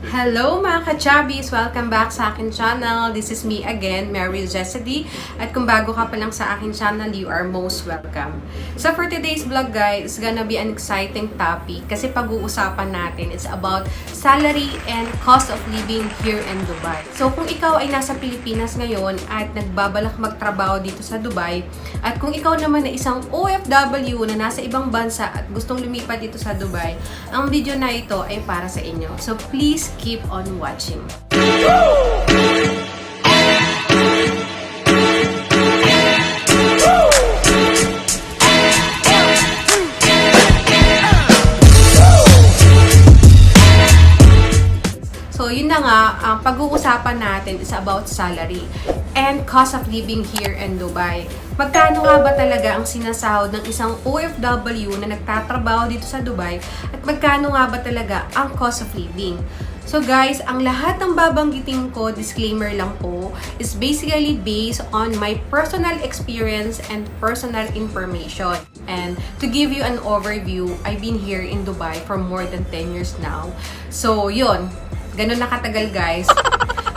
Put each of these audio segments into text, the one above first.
Hello mga ka-chubbies! Welcome back sa akin channel. This is me again, Mary Jessedy. At kung bago ka pa lang sa akin channel, you are most welcome. So for today's vlog guys, it's gonna be an exciting topic kasi pag-uusapan natin, it's about salary and cost of living here in Dubai. So kung ikaw ay nasa Pilipinas ngayon at nagbabalak magtrabaho dito sa Dubai, at kung ikaw naman ay isang OFW na nasa ibang bansa at gustong lumipat dito sa Dubai, ang video na ito ay para sa inyo. So please keep on watching. So, yun na nga, ang pag-uusapan natin is about salary and cost of living here in Dubai. Magkano nga ba talaga ang sinasahod ng isang OFW na nagtatrabaho dito sa Dubai at magkano nga ba talaga ang cost of living? So guys, ang lahat ng babanggitin ko, disclaimer lang po, is basically based on my personal experience and personal information. And to give you an overview, I've been here in Dubai for more than 10 years now. So yun, ganun na katagal guys.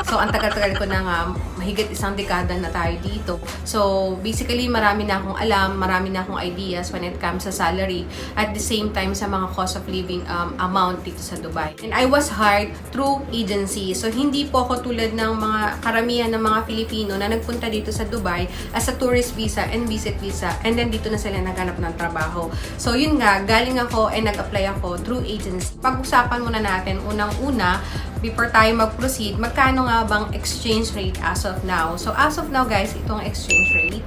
So, ang tagal-tagal ko na nga, mahigit isang dekada na tayo dito. So, basically, marami na akong alam, marami na akong ideas when it comes sa salary. At the same time, sa mga cost of living amount dito sa Dubai. And I was hired through agency. So, hindi po ako tulad ng mga karamihan ng mga Filipino na nagpunta dito sa Dubai as a tourist visa and visit visa. And then, dito na sila naghanap ng trabaho. So, yun nga, galing ako and nag-apply ako through agency. Pag-usapan muna natin, unang-una, before tayo mag-proceed, magkano nga bang exchange rate as of now? So, as of now, guys, itong exchange rate.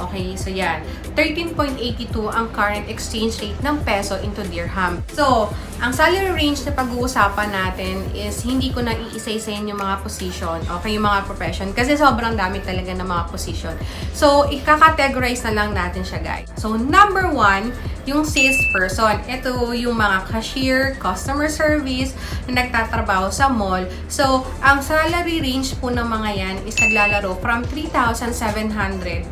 Okay, so yan. 13.82 ang current exchange rate ng peso into dirham. So, ang salary range na pag-uusapan natin is hindi ko na iisa-isayin yung mga position, okay, yung mga profession, kasi sobrang dami talaga ng mga position. So, ikakategorize na lang natin siya, guys. So, number 1, yung salesperson. Ito yung mga cashier, customer service na nagtatrabaho sa mall. So, ang salary range po ng mga yan is naglalaro from 3,700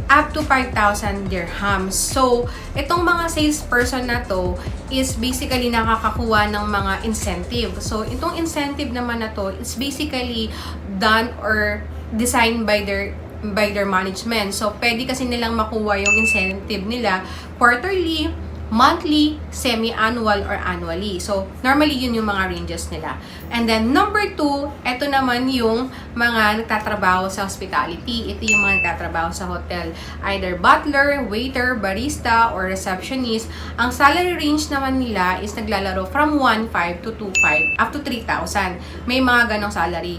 up to 5,000 dirhams. So, itong mga salesperson na to is basically nakakakuha ng mga incentive. So, itong incentive naman na to is basically done or designed by their management. So, pwede kasi nilang makuha yung incentive nila quarterly, monthly, semi-annual, or annually. So, normally, yun yung mga ranges nila. And then, number 2, ito naman yung mga nagtatrabaho sa hospitality. Ito yung mga nagtatrabaho sa hotel. Either butler, waiter, barista, or receptionist. Ang salary range naman nila is naglalaro from 1,500 to 2,500 up to 3,000. May mga ganong salary.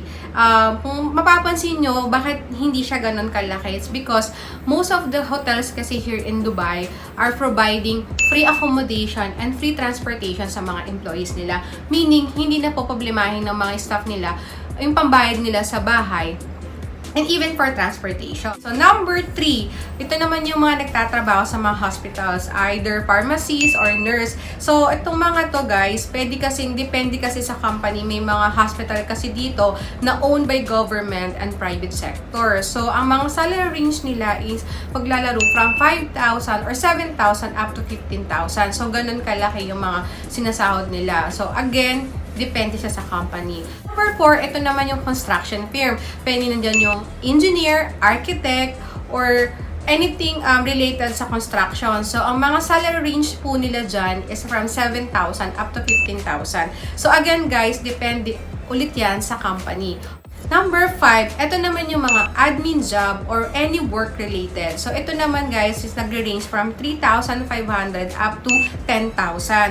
Kung mapapansin nyo, bakit hindi siya ganon kalaki? It's because most of the hotels kasi here in Dubai are providing free accommodation and free transportation sa mga employees nila. Meaning, hindi na po problemahin ng mga staff nila yung pambayad nila sa bahay and even for transportation. So, number 3, ito naman yung mga nagtatrabaho sa mga hospitals, either pharmacist or nurse. So, itong mga to guys, depende kasi sa company. May mga hospital kasi dito na owned by government and private sector. So, ang mga salary range nila is maglalaro from 5,000 or 7,000 up to 15,000. So, ganun kalaki yung mga sinasahod nila. So, again, depende siya sa company. Number 4, ito naman yung construction firm. Pwede nandyan yung engineer, architect, or anything related sa construction. So, ang mga salary range po nila dyan is from 7,000 up to 15,000. So, again guys, depende ulit yan sa company. Number 5, ito naman yung mga admin job or any work related. So, ito naman guys is nagre-range from 3,500 up to 10,000.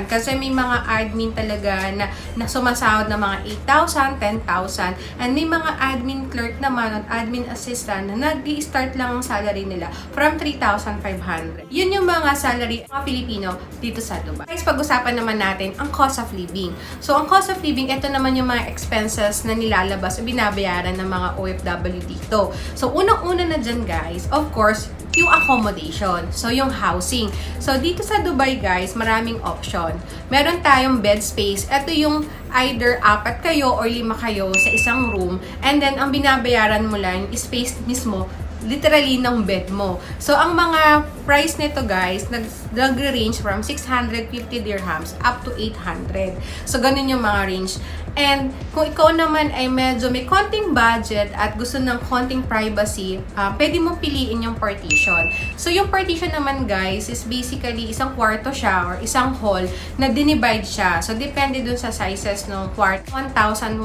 Kasi may mga admin talaga na sumasahod na mga 8,000, 10,000. And may mga admin clerk naman at admin assistant na nag-i-start lang ang salary nila from 3,500. Yun yung mga salary ng mga Pilipino dito sa Dubai. Guys, pag-usapan naman natin ang cost of living. So, ang cost of living, ito naman yung mga expenses na nilalabas o binabayaran ng mga OFW dito. So, unang-una na dyan guys, of course, yung accommodation. So, yung housing. So, dito sa Dubai guys, maraming option. Meron tayong bed space. Ito yung either 4 kayo or 5 kayo sa isang room. And then, ang binabayaran mo lang, yung space mismo, literally ng bed mo. So, ang mga price nito guys, nag-range from 650 dirhams up to 800. So, ganun yung mga range. And kung ikaw naman ay medyo may konting budget at gusto ng konting privacy, pwede mo piliin yung partition. So yung partition naman guys is basically isang kwarto siya or isang hall na dinivide siya. So depende dun sa sizes ng kwarto, 1,100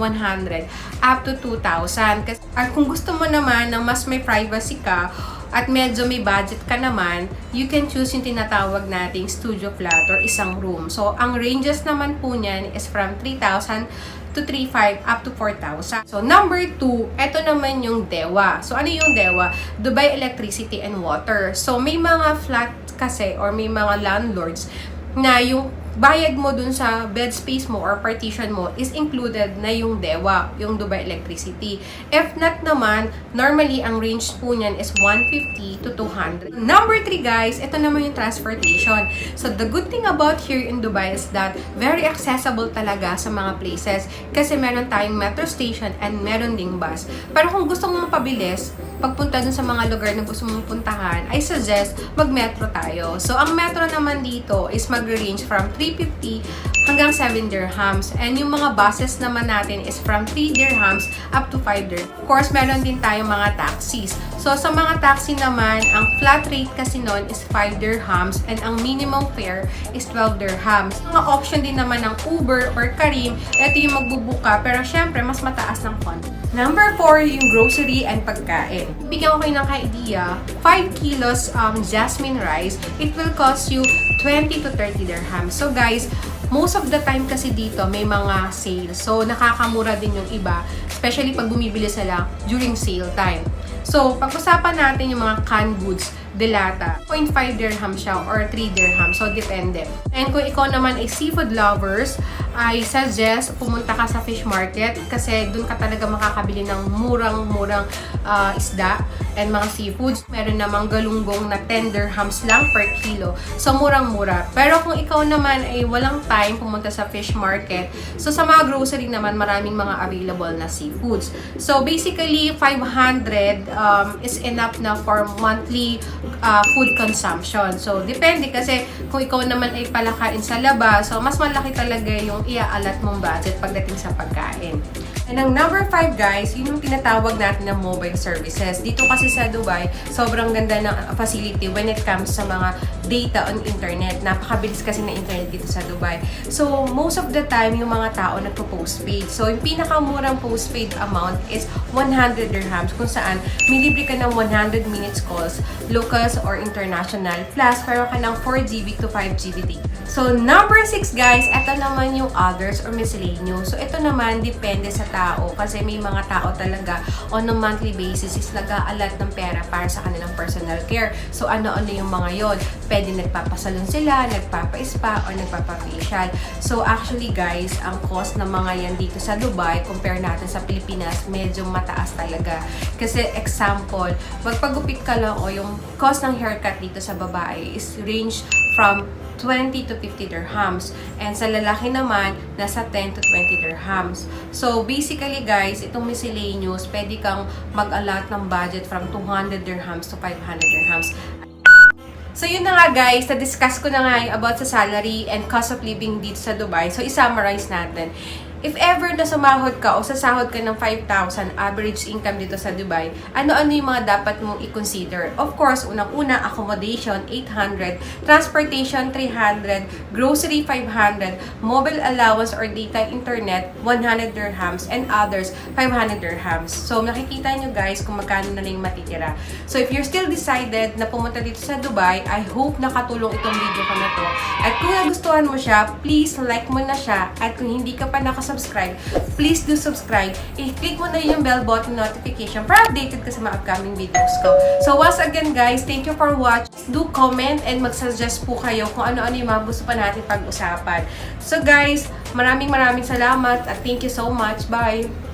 up to 2,000. At kung gusto mo naman ng mas may privacy ka, at medyo may budget ka naman, you can choose yung tinatawag nating studio flat or isang room. So, ang ranges naman po niyan is from 3,000 to 3,500 up to 4,000. So, number 2, ito naman yung DEWA. So, ano yung DEWA? Dubai Electricity and Water. So, may mga flat kasi or may mga landlords na yung bayad mo dun sa bed space mo or partition mo is included na yung DEWA, yung Dubai Electricity. If not naman, normally ang range po niyan is 150 to 200. Number 3 guys, ito naman yung transportation. So the good thing about here in Dubai is that very accessible talaga sa mga places kasi meron tayong metro station and meron ding bus. Pero kung gusto mong mapabilis, pagpunta dun sa mga lugar na gusto mong puntahan, I suggest mag-metro tayo. So ang metro naman dito is mag-range from 350 hanggang 7 dirhams. And yung mga buses naman natin is from 3 dirhams up to 5 dirhams. Of course, meron din tayong mga taxis. So sa mga taxi naman, ang flat rate kasi nun is 5 dirhams and ang minimum fare is 12 dirhams. Mga option din naman ng Uber or Careem, ito yung magbubuka pero syempre mas mataas ng konti. Number 4, yung grocery and pagkain. Bigyan ko kayo ng idea, 5 kilos jasmine rice, it will cost you 20 to 30 dirhams. So guys, most of the time kasi dito may mga sale. So nakakamura din yung iba, especially pag bumibili sila during sale time. So pag-usapan natin yung mga canned goods, delata, 0.5 dirham siya or 3 dirham. So, depende. And kung ikaw naman ay seafood lovers, I suggest pumunta ka sa fish market kasi dun ka talaga makakabili ng murang-murang isda and mga seafoods. Meron namang galunggong na 10 dirhams lang per kilo. So, murang-mura. Pero kung ikaw naman ay walang time pumunta sa fish market, so sa mga grocery naman, maraming mga available na seafoods. So, basically, 500 is enough na for monthly food consumption. So, depende kasi kung ikaw naman ay palakain sa labas, so mas malaki talaga yung iaalat mong budget pagdating sa pagkain. And ang number 5 guys, yun yung tinatawag natin na mobile services. Dito kasi sa Dubai, sobrang ganda ng facility when it comes sa mga data on internet. Napakabilis kasi na internet dito sa Dubai. So, most of the time, yung mga tao nagpo-postpaid. So, yung pinakamurang postpaid amount is 100 dirhams kung saan may libre ka ng 100 minutes calls, locals or international, plus meron ka ng 4 GB to 5 GB data. So, number 6 guys, ito naman yung others or miscellaneous. So, ito naman depende sa tao kasi may mga tao talaga on a monthly basis is nag-aalat ng pera para sa kanilang personal care. So, ano-ano yung mga yon? Pwede nagpapasalon sila, nagpapa-spa, or nagpapa-facial. So, actually guys, ang cost ng mga yan dito sa Dubai, compare natin sa Pilipinas, medyo mataas talaga. Kasi example, magpagupit ka lang o yung cost ng haircut dito sa babae is range from 20 to 50 dirhams. And sa lalaki naman, nasa 10 to 20 dirhams. So, basically guys, itong miscellaneous, pwede kang mag-allot ng budget from 200 dirhams to 500 dirhams. So, yun na nga guys, na-discuss ko na nga about sa salary and cost of living dito sa Dubai. So, i-summarize natin. If ever na sumahod ka o sasahod ka ng 5,000 average income dito sa Dubai, ano-ano yung mga dapat mong i-consider? Of course, unang-una, accommodation, 800, transportation, 300, grocery, 500, mobile allowance or data internet, 100 dirhams, and others, 500 dirhams. So, nakikita nyo guys kung magkano na lang matitira. So, if you're still decided na pumunta dito sa Dubai, I hope nakatulong itong video ko na to. At kung nagustuhan mo siya, please like mo na siya. At kung hindi ka pa nakasubscribe, please do subscribe. I-click mo na yung bell button notification para updated ka sa mga upcoming videos ko. So once again guys, thank you for watching. Do comment and mag-suggest po kayo kung ano-ano yung mga gusto pa natin pag-usapan. So guys, maraming salamat at thank you so much. Bye!